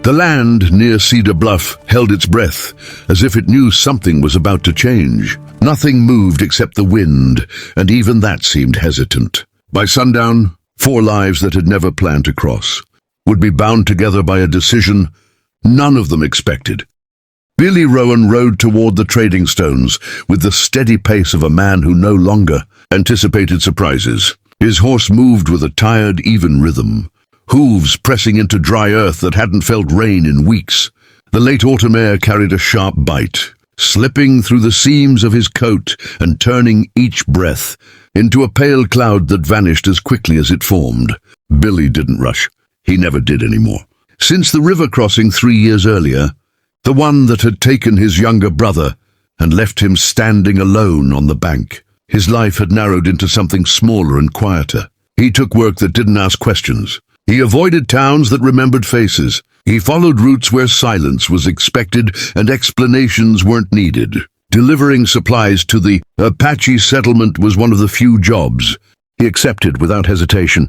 The land near Cedar Bluff held its breath, as if it knew something was about to change. Nothing moved except the wind, and even that seemed hesitant. By sundown, 4 lives that had never planned to cross would be bound together by a decision none of them expected. Billy Rowan rode toward the trading stones with the steady pace of a man who no longer anticipated surprises. His horse moved with a tired, even rhythm, hooves pressing into dry earth that hadn't felt rain in weeks. The late autumn air carried a sharp bite, slipping through the seams of his coat and turning each breath into a pale cloud that vanished as quickly as it formed. Billy didn't rush. He never did anymore. Since the river crossing 3 years earlier, the one that had taken his younger brother and left him standing alone on the bank, his life had narrowed into something smaller and quieter. He took work that didn't ask questions. He avoided towns that remembered faces. He followed routes where silence was expected and explanations weren't needed. Delivering supplies to the Apache settlement was one of the few jobs he accepted without hesitation.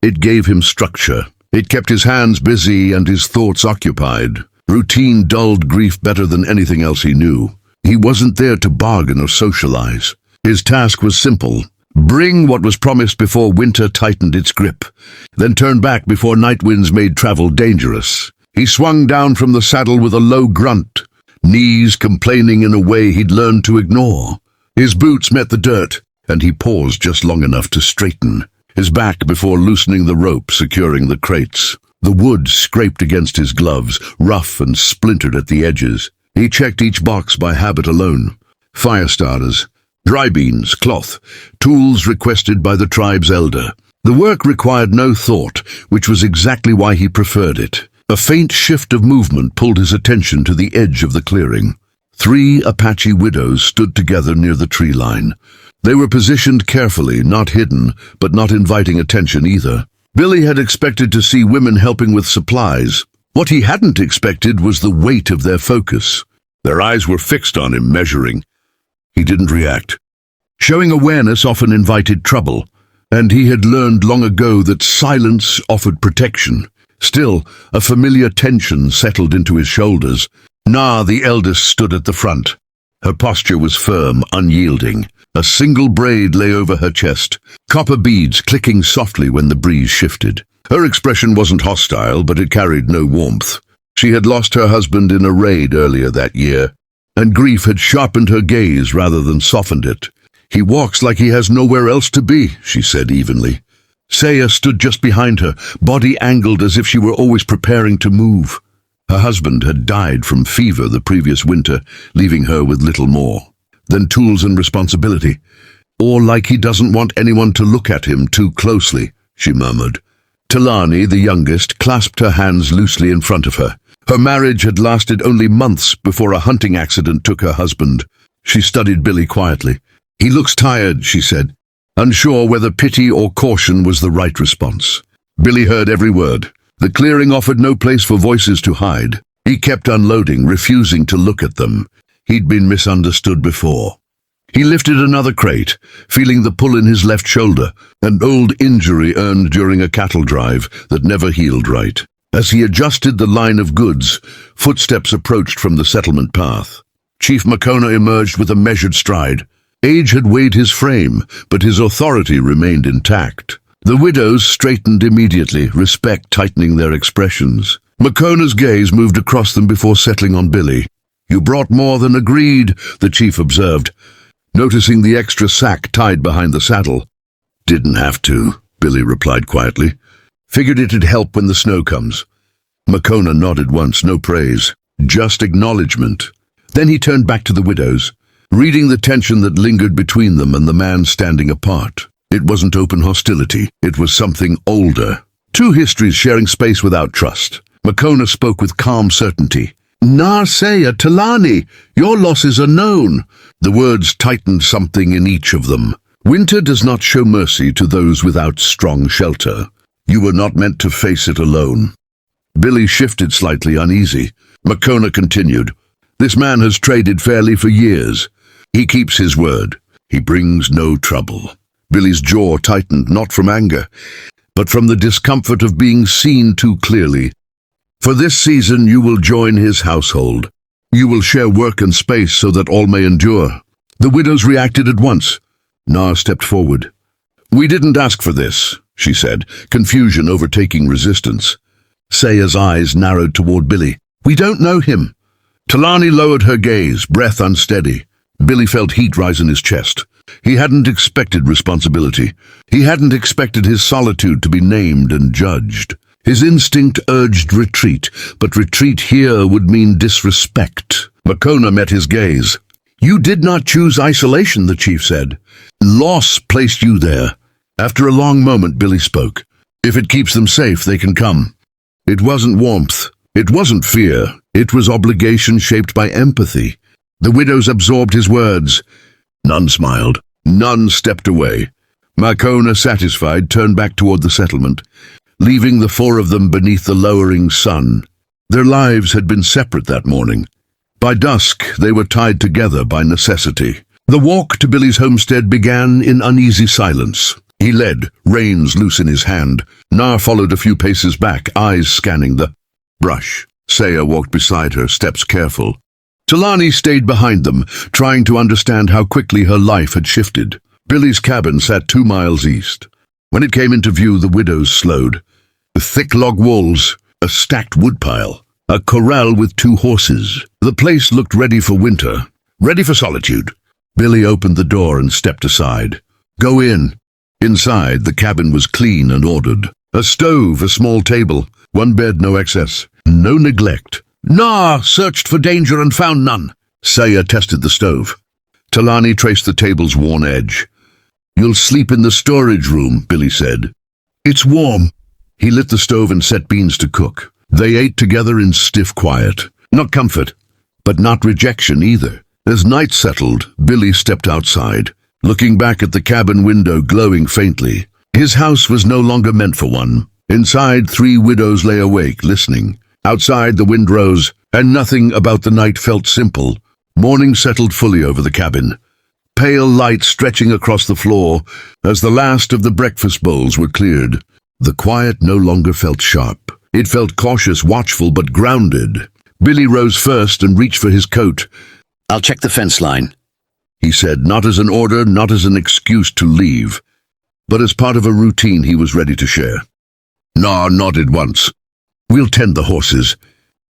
It gave him structure. It kept his hands busy and his thoughts occupied. Routine dulled grief better than anything else he knew. He wasn't there to bargain or socialize. His task was simple. Bring what was promised before winter tightened its grip, then turn back before night winds made travel dangerous. He swung down from the saddle with a low grunt, knees complaining in a way he'd learned to ignore. His boots met the dirt, and he paused just long enough to straighten his back before loosening the rope securing the crates. The wood scraped against his gloves, rough and splintered at the edges. He checked each box by habit alone. Fire starters, dry beans, cloth, tools requested by the tribe's elder. The work required no thought, which was exactly why he preferred it. A faint shift of movement pulled his attention to the edge of the clearing. 3 Apache widows stood together near the tree line. They were positioned carefully, not hidden, but not inviting attention either. Billy had expected to see women helping with supplies. What he hadn't expected was the weight of their focus. Their eyes were fixed on him, measuring. He didn't react. Showing awareness often invited trouble, and he had learned long ago that silence offered protection. Still, a familiar tension settled into his shoulders. Na, the eldest, stood at the front. Her posture was firm, unyielding. A single braid lay over her chest, copper beads clicking softly when the breeze shifted. Her expression wasn't hostile, but it carried no warmth. She had lost her husband in a raid earlier that year, and grief had sharpened her gaze rather than softened it. "He walks like he has nowhere else to be," she said evenly. Saya stood just behind her, body angled as if she were always preparing to move. Her husband had died from fever the previous winter, leaving her with little more than tools and responsibility. "Or like he doesn't want anyone to look at him too closely," she murmured. Talani, the youngest, clasped her hands loosely in front of her. Her marriage had lasted only months before a hunting accident took her husband. She studied Billy quietly. "He looks tired," she said, unsure whether pity or caution was the right response. Billy heard every word. The clearing offered no place for voices to hide. He kept unloading, refusing to look at them. He'd been misunderstood before. He lifted another crate, feeling the pull in his left shoulder, an old injury earned during a cattle drive that never healed right. As he adjusted the line of goods, footsteps approached from the settlement path. Chief Makona emerged with a measured stride. Age had weighed his frame, but his authority remained intact. The widows straightened immediately, respect tightening their expressions. Makona's gaze moved across them before settling on Billy. "You brought more than agreed," the chief observed, noticing the extra sack tied behind the saddle. "Didn't have to," Billy replied quietly. "Figured it'd help when the snow comes." Makona nodded once, no praise, just acknowledgement. Then he turned back to the widows, reading the tension that lingered between them and the man standing apart. It wasn't open hostility, it was something older. 2 histories sharing space without trust. Makona spoke with calm certainty. "Narsaya Talani, your losses are known." The words tightened something in each of them. Winter does not show mercy to those without strong shelter. You were not meant to face it alone. Billy shifted slightly, uneasy. Makona continued. "This man has traded fairly for years. He keeps his word. He brings no trouble." Billy's jaw tightened, not from anger, but from the discomfort of being seen too clearly. For this season you will join his household. You will share work and space so that all may endure." The widows reacted at once. Nar stepped forward. "We didn't ask for this," she said, confusion overtaking resistance. Saya's eyes narrowed toward Billy. "We don't know him." Talani lowered her gaze, breath unsteady. Billy felt heat rise in his chest. He hadn't expected responsibility. He hadn't expected his solitude to be named and judged. His instinct urged retreat, but retreat here would mean disrespect. Makona met his gaze. "You did not choose isolation," the chief said. "Loss placed you there." After a long moment, Billy spoke. "If it keeps them safe, they can come." It wasn't warmth. It wasn't fear. It was obligation shaped by empathy. The widows absorbed his words. None smiled. None stepped away. Makona, satisfied, turned back toward the settlement, leaving the four of them beneath the lowering sun. Their lives had been separate that morning. By dusk, they were tied together by necessity. The walk to Billy's homestead began in uneasy silence. He led, reins loose in his hand. Nar followed a few paces back, eyes scanning the brush. Saya walked beside her, steps careful. Talani stayed behind them, trying to understand how quickly her life had shifted. Billy's cabin sat 2 miles east. When it came into view, the widows slowed. The thick log walls, a stacked woodpile, a corral with 2 horses. The place looked ready for winter, ready for solitude. Billy opened the door and stepped aside. "Go in." Inside, the cabin was clean and ordered. A stove, a small table, 1 bed, no excess, no neglect. Nar searched for danger and found none. Saya tested the stove. Talani traced the table's worn edge. "You'll sleep in the storage room," Billy said. "It's warm." He lit the stove and set beans to cook. They ate together in stiff quiet. Not comfort, but not rejection either. As night settled, Billy stepped outside, looking back at the cabin window glowing faintly. His house was no longer meant for one. Inside, 3 widows lay awake, listening. Outside, the wind rose, and nothing about the night felt simple. Morning settled fully over the cabin, pale light stretching across the floor as the last of the breakfast bowls were cleared. The quiet no longer felt sharp. It felt cautious, watchful, but grounded. Billy rose first and reached for his coat. "I'll check the fence line," he said, not as an order, not as an excuse to leave, but as part of a routine he was ready to share. Nar nodded once. "We'll tend the horses."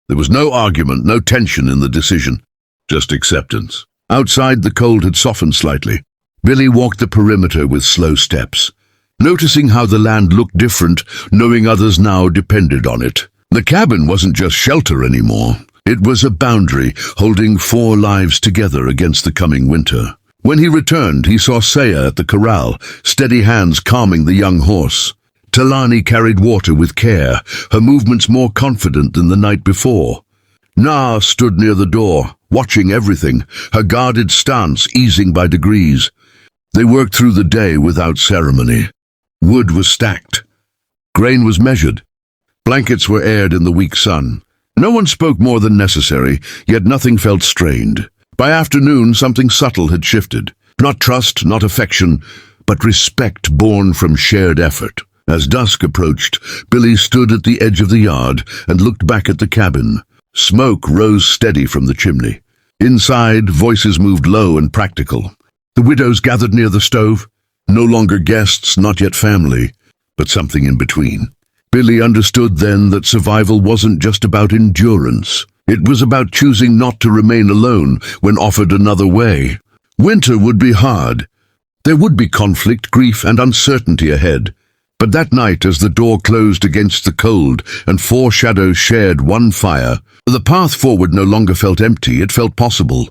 There was no argument, no tension in the decision, just acceptance. Outside, the cold had softened slightly. Billy walked the perimeter with slow steps, noticing how the land looked different, knowing others now depended on it. The cabin wasn't just shelter anymore. It was a boundary, holding 4 lives together against the coming winter. When he returned, he saw Saya at the corral, steady hands calming the young horse. Talani carried water with care, her movements more confident than the night before. Nar stood near the door, watching everything, her guarded stance easing by degrees. They worked through the day without ceremony. Wood was stacked. Grain was measured. Blankets were aired in the weak sun. No one spoke more than necessary, yet nothing felt strained. By afternoon, something subtle had shifted. Not trust, not affection, but respect born from shared effort. As dusk approached, Billy stood at the edge of the yard and looked back at the cabin. Smoke rose steady from the chimney. Inside, voices moved low and practical. The widows gathered near the stove, no longer guests, not yet family, but something in between. Billy understood then that survival wasn't just about endurance. It was about choosing not to remain alone when offered another way. Winter would be hard. There would be conflict, grief, and uncertainty ahead. But that night, as the door closed against the cold and 4 shadows shared one fire, the path forward no longer felt empty, it felt possible.